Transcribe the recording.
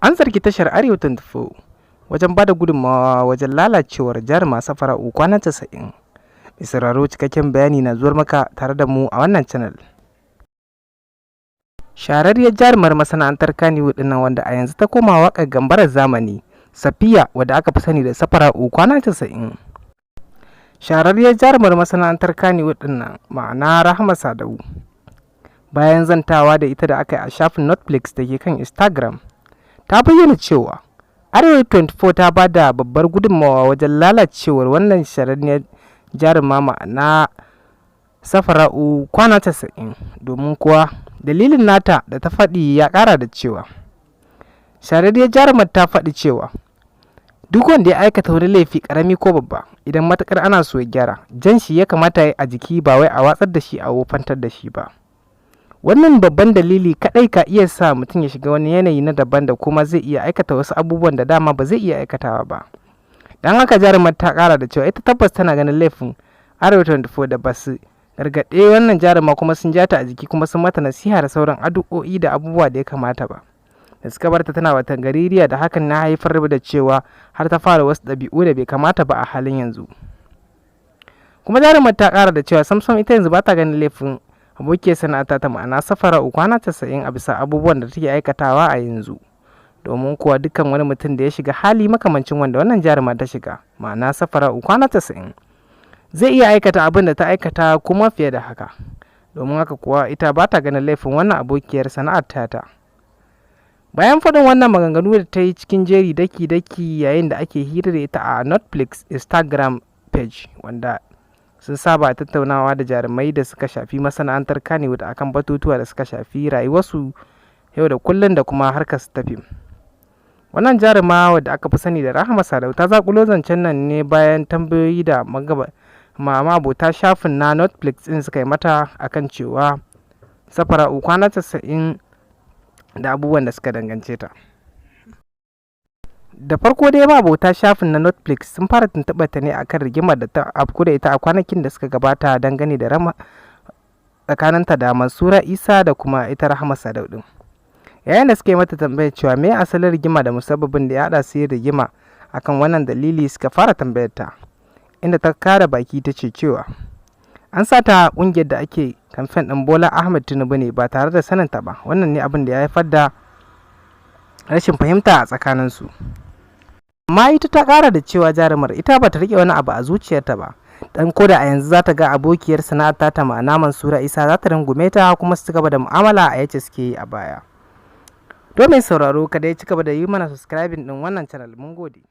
An zargi tashar Arewa 24 wajen bada gudunmawa wajen lalacewar jaruma Safara'u kwana 90. Mai sauraro cikakken bayani na zuwar maka tare da mu a wannan channel. Shahararriyar jarumar masana'antar Kannywood ɗinnan wanda a yanzu ta koma waƙar gambarar zamani, Safiya wadda aka fi sani da Safara'u kwana 90. Shahararriyar jarumar masana'antar Kannywood ɗinnan ma'ana Rahama Sadau, bayan zantawa da ita da aka yi a shafin Netflix da ke kan Instagram, ta bayyana cewa Arewa 24 ta ba da babbar gudunmawa wajen lalacewar wannan shahararriyar jaruma ma'ana Safara'u kwana 90, domin kuwa dalilin nata da ta faɗi ya ƙara da cewa shahararriyar jarumar ta faɗi cewa duk wanda ya aikata wani laifi ƙarami ko babba, idan matuƙar ana so ya gyara, jan shi ya kamata ya yi a jiki ba wai a watsar da shi a wofantar da shi ba. Wannan babban dalili kaɗai ka iya sa mutum ya shiga wani yanayi na daban da kuma zai iya aikata wasu abubuwan da dama ba zai iya aikatawa ba. Don haka jarumar ta ƙara da cewa ita tabbas tana ganin laifin Arewa 24 da ba su gargaɗe wannan jaruma kuma sun ja ta a jiki kuma sun mata nasiha da sauran addu'o'i da abubuwa da ya kamata ba. Da suka bar ta tana watan gaririya da hakan na haifar da cewa har ta fara wasu ɗabi'u da bai kamata ba a halin yanzu. Kuma jarumar ta ƙara da cewa samsam ita yanzu ba ta ganin laifin abokiyar sana'ata ta ma'ana Safara'u kwana 90 a bisa abubuwan da take aikatawa a yanzu. Domin kuwa dukkan wani mutum da ya shiga hali makamancin wanda wannan jaruma ta shiga ma'ana Safara'u kwana 90 zai iya aikata abin da ta aikata kuma fiye da haka. Domin haka kuwa ita ba ta ganin laifin wannan abokiyar sana'ar ta. Bayan faɗin wannan maganganu da ta yi cikin jeri daki-daki yayin da ake hira da ita a Netflix Instagram page, wanda sun saba tattaunawa da jarumai da suka shafi masana'antar Kannywood akan batutuwa da suka shafi rayuwarsu yau da kullum da kuma harkar su ta fim. Wannan jaruma wadda aka fi sani da Rahama Sadau ta zakulo zancen nan ne bayan tambayoyi da abota shafin na Netflix din suka yi mata akan cewa Safara'u kwana 90 da abubuwan da suka dangance ta. Da farko dai abota shafin na Netflix sun fara tuntuɓar ta ne akan rigimar da ta afku da ita a kwanakin da suka gabata dangane da tsakaninta da Mansura Isa da kuma ita Rahama Sadau din. Yayin da suka yi mata tambayar cewa me asalin rigima da musabbabin da ya haɗa su rigima akan wannan dalili, suka fara tambayar ta, inda ta kare baki ta ce cewa an sata ƙungiyar da ake kamfen ɗin Bola Ahmed Tinubu ne ba tare da saninta ba. Wannan ne abin da ya haifar da rashin fahimta a tsakaninsu. Amma ita ta ƙara da cewa jarumar ita ba ta riƙe wani abu a zuciyarta ba, dan koda a yanzu za ta ga abokiyar sana'ar ta ma'ana Mansura Isa za ta rungume ta kuma su cigaba da mu'amala a yace suke yi a baya. Domin sauraro kada ya cigaba da yi mana subscribing ɗin wannan channel. Mun gode.